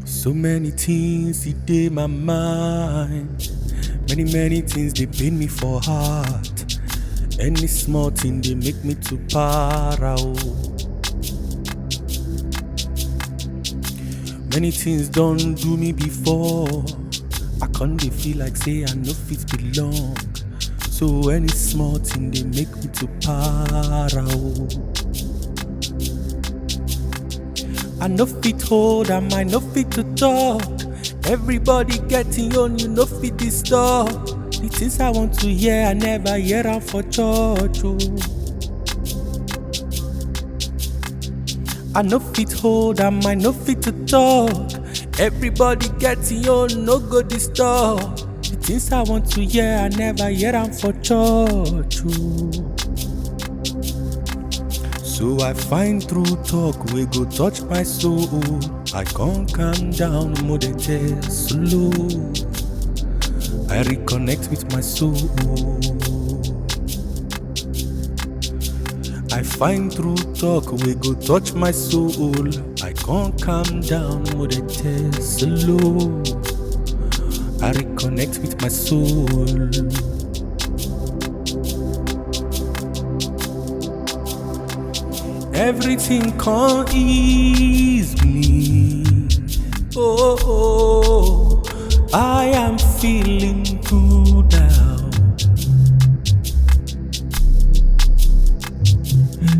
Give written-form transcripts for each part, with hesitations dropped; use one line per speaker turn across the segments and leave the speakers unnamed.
So many things it dey my mind. Many things they pain me for heart. Any small thing they make me to para. Many things don't do me before. I can't feel like say I no fit belong. So any small thing they make me to para. I no fit hold, I might no fit to talk. Everybody getting on, you no fit disturb. The things I want to hear, I never hear am for church. Oh. I no fit hold, I might no fit to talk. Everybody getting on, no go disturb. The things I want to hear, I never hear am for church. Oh. So I find through talk, we go touch my soul. I can't calm down, modete slow. I reconnect with my soul. I find through talk, we go touch my soul. I can't calm down, modete slow. I reconnect with my soul. Everything can't ease me. Oh, I am feeling good now.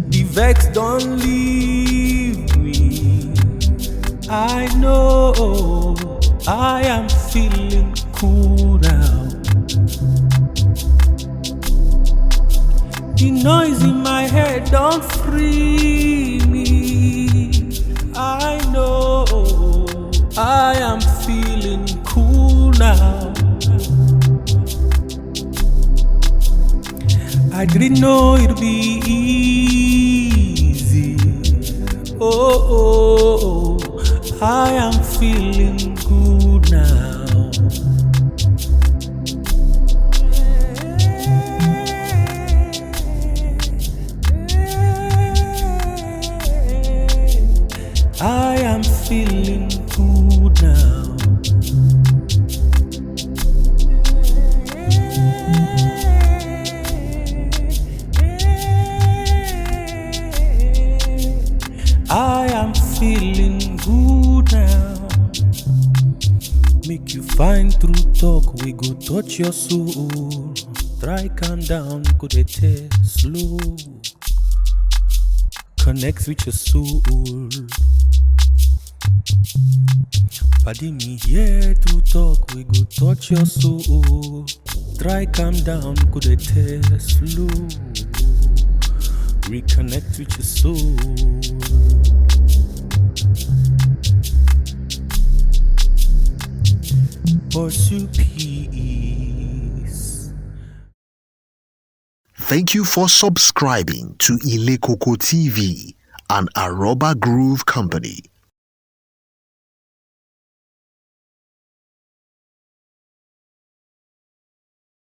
The vex don't leave me. I know I am feeling cool now. The noise in my head don't free me. I know I am feeling cool now. I didn't know it'd be easy. Oh, I am feeling good now. I am feeling good now. I am feeling good now. Make you find through talk, we go touch your soul. Try calm down, go dey test slow. Connect with your soul. Pardon me here to talk, we go touch your soul. Try calm down, go dey test slow. Reconnect with your soul. Pursue peace.
Thank you for subscribing to Ile Koko TV, an Aroba Groove company.